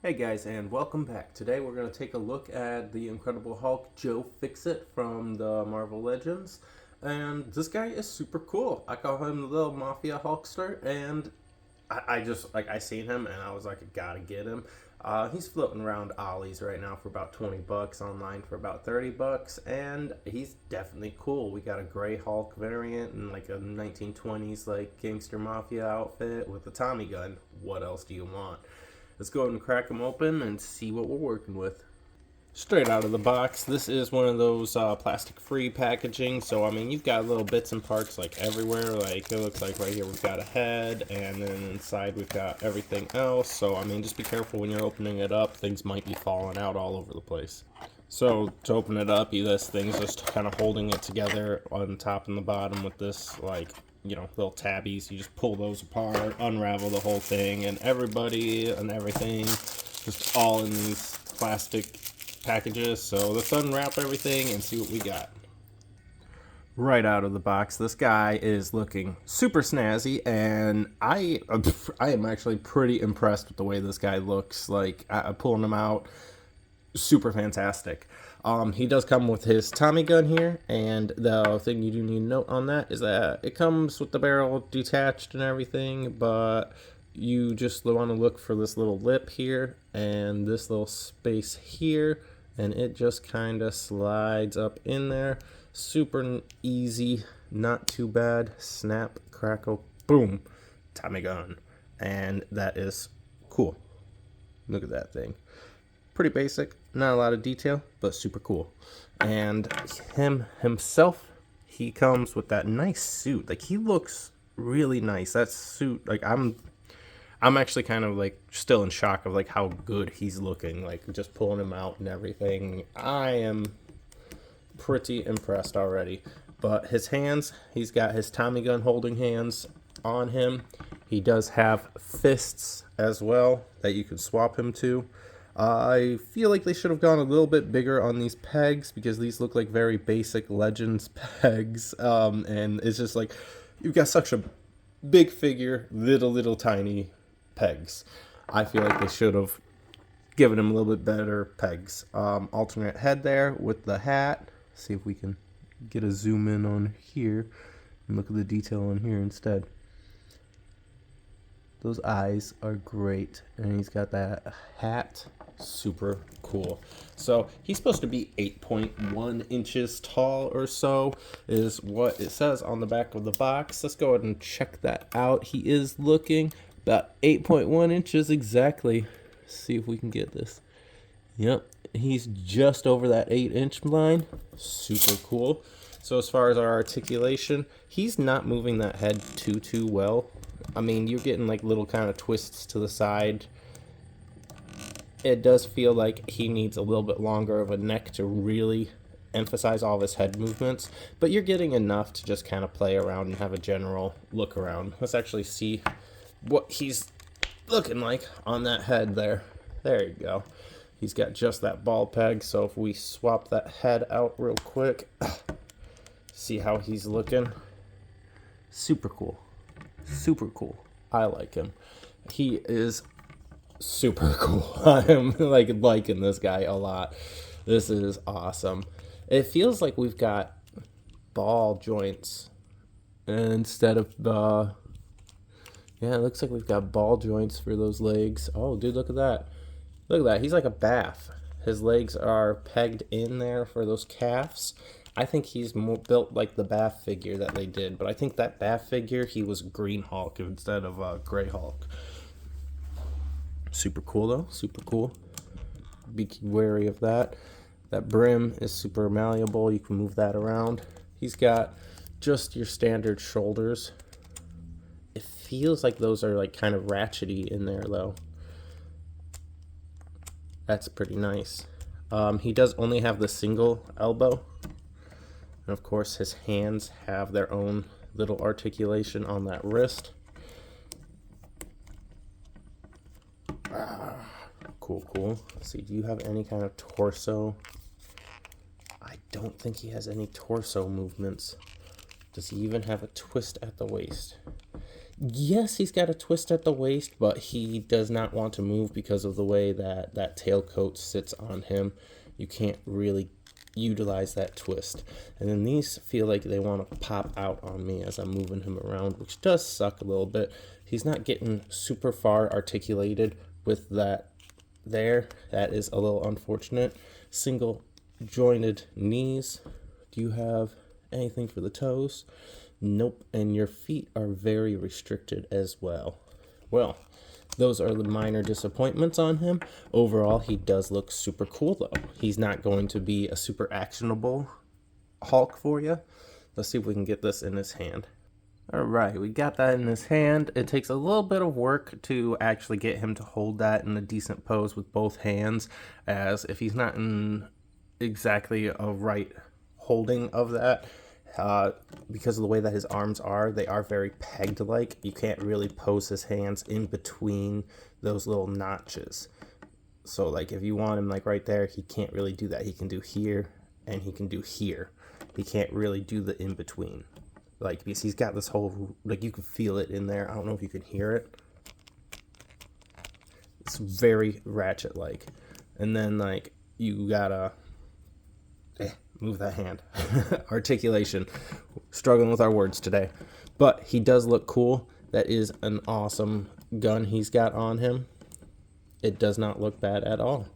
Hey guys, and welcome back. Today we're going to take a look at the Incredible Hulk Joe Fixit from the Marvel Legends. And this guy is super cool. I call him the little Mafia Hulkster, and I seen him and I was like, I gotta get him. He's floating around Ollie's right now for about 20 bucks, online for about 30 bucks, and he's definitely cool. We got a gray Hulk variant and like a 1920s like gangster mafia outfit with a Tommy gun. What else do you want? Let's go ahead and crack them open and see what we're working with. Straight out of the box, this is one of those plastic-free packaging. So, I mean, you've got little bits and parts like everywhere. Like, it looks like right here we've got a head, and then inside we've got everything else. So, I mean, just be careful when you're opening it up. Things might be falling out all over the place. So, to open it up, this thing's just kind of holding it together on the top and the bottom with this, like, little tabbies. You just pull those apart, unravel the whole thing, and everybody and everything just all in these plastic packages. So let's unwrap everything and see what we got. Right out of the box, this guy is looking super snazzy, and I am actually pretty impressed with the way this guy looks. Like, pulling him out, super fantastic. He does come with his Tommy gun here, and the thing you do need to note on that is that it comes with the barrel detached and everything, but you just want to look for this little lip here and this little space here, and it just kind of slides up in there. Super easy, not too bad. Snap, crackle, boom, Tommy gun. And that is cool. Look at that thing. Pretty basic, not a lot of detail, but super cool. And himself, he comes with that nice suit. Like, he looks really nice. That suit, like, I'm actually kind of like still in shock of like how good he's looking. Like, just pulling him out and everything. I am pretty impressed already. But his hands, he's got his Tommy gun holding hands on him. He does have fists as well that you can swap him to. I feel like they should have gone a little bit bigger on these pegs, because these look like very basic Legends pegs. And it's just like, you've got such a big figure, little tiny pegs. I feel like they should have given him a little bit better pegs. Alternate head there with the hat. See if we can get a zoom in on here and look at the detail on here instead. Those eyes are great, and he's got that hat. Super cool. So he's supposed to be 8.1 inches tall or so, is what it says on the back of the box. Let's go ahead and check that out. He is looking about 8.1 inches exactly. See if we can get this. Yep, he's just over that 8-inch line. Super cool. So as far as our articulation, he's not moving that head too well. I mean, you're getting like little kind of twists to the side. It does feel like he needs a little bit longer of a neck to really emphasize all of his head movements, but you're getting enough to just kind of play around and have a general look around. Let's actually see what he's looking like on that head there. There you go. He's got just that ball peg, so if we swap that head out real quick, see how he's looking. Super cool. Super cool. I like him. He is super cool. I am liking this guy a lot. This is awesome. It feels like we've got ball joints instead of yeah, it looks like we've got ball joints for those legs. Oh, dude, look at that. Look at that. He's like a bath. His legs are pegged in there for those calves. I think he's more built like the Bath figure that they did, but I think that Bath figure, he was Green Hulk instead of Gray Hulk. Super cool, though. Super cool. Be wary of that. That brim is super malleable. You can move that around. He's got just your standard shoulders. It feels like those are like kind of ratchety in there, though. That's pretty nice. He does only have the single elbow. And of course, his hands have their own little articulation on that wrist. Cool. Let's see, do you have any kind of torso? I don't think he has any torso movements. Does he even have a twist at the waist? Yes, he's got a twist at the waist, but he does not want to move because of the way that tailcoat sits on him. You can't really utilize that twist. And then these feel like they want to pop out on me as I'm moving him around, which does suck a little bit. He's not getting super far articulated with that there. That is a little unfortunate. Single jointed knees. Do you have anything for the toes? Nope. And your feet are very restricted as well. Well, those are the minor disappointments on him. Overall, he does look super cool, though. He's not going to be a super actionable Hulk for you. Let's see if we can get this in his hand. All right, we got that in his hand. It takes a little bit of work to actually get him to hold that in a decent pose with both hands, as if he's not in exactly a right holding of that, because of the way that his arms are, they are very pegged-like. You can't really pose his hands in between those little notches. So, like, if you want him, like, right there, he can't really do that. He can do here, and he can do here. He can't really do the in-between. Like, because he's got this whole, like, you can feel it in there. I don't know if you can hear it. It's very ratchet-like. And then, like, you gotta move that hand. Articulation. Struggling with our words today. But he does look cool. That is an awesome gun he's got on him. It does not look bad at all.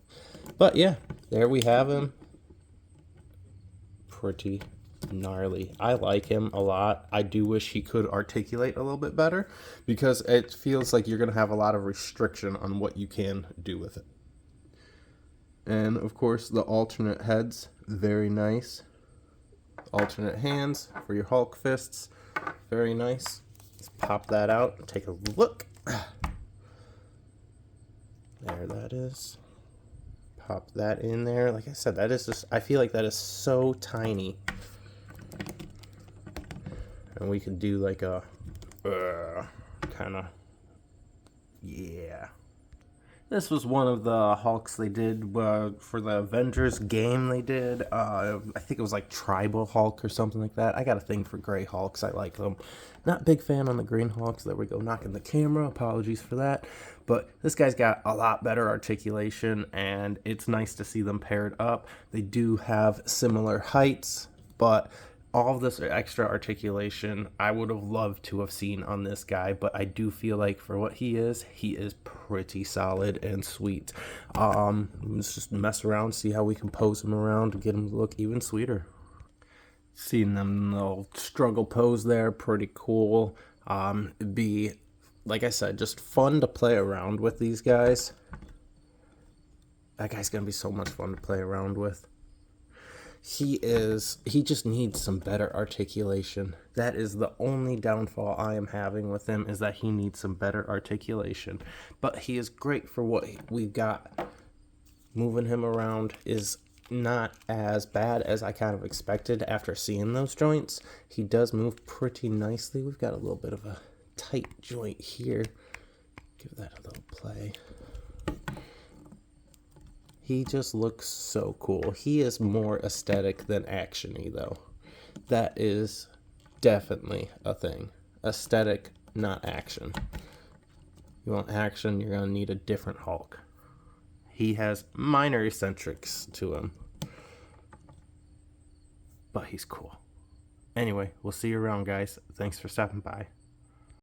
But yeah, there we have him. Pretty gnarly. I like him a lot. I do wish he could articulate a little bit better, because it feels like you're going to have a lot of restriction on what you can do with it. And of course, the alternate heads, very nice. Alternate hands for your Hulk fists, very nice. Let's pop that out and take a look. There that is. Pop that in there. Like I said, that is just, I feel like that is so tiny. And we could do like a kind of, yeah. This was one of the Hulks they did for the Avengers game they did. I think it was like Tribal Hulk or something like that. I got a thing for gray Hulks. I like them. Not big fan on the green Hulks. There we go, knocking the camera. Apologies for that. But this guy's got a lot better articulation, and it's nice to see them paired up. They do have similar heights, but all of this extra articulation I would have loved to have seen on this guy, but I do feel like for what he is pretty solid and sweet. Let's just mess around, see how we can pose him around to get him to look even sweeter. Seeing them little struggle pose there, pretty cool. It'd be, like I said, just fun to play around with these guys. That guy's gonna be so much fun to play around with. He just needs some better articulation. That is the only downfall I am having with him, is that he needs some better articulation. But he is great for what we've got. Moving him around is not as bad as I kind of expected after seeing those joints. He does move pretty nicely. We've got a little bit of a tight joint here. Give that a little play. He just looks so cool. He is more aesthetic than actiony, though. That is definitely a thing. Aesthetic, not action. You want action, you're going to need a different Hulk. He has minor eccentrics to him, but he's cool. Anyway, we'll see you around, guys. Thanks for stopping by.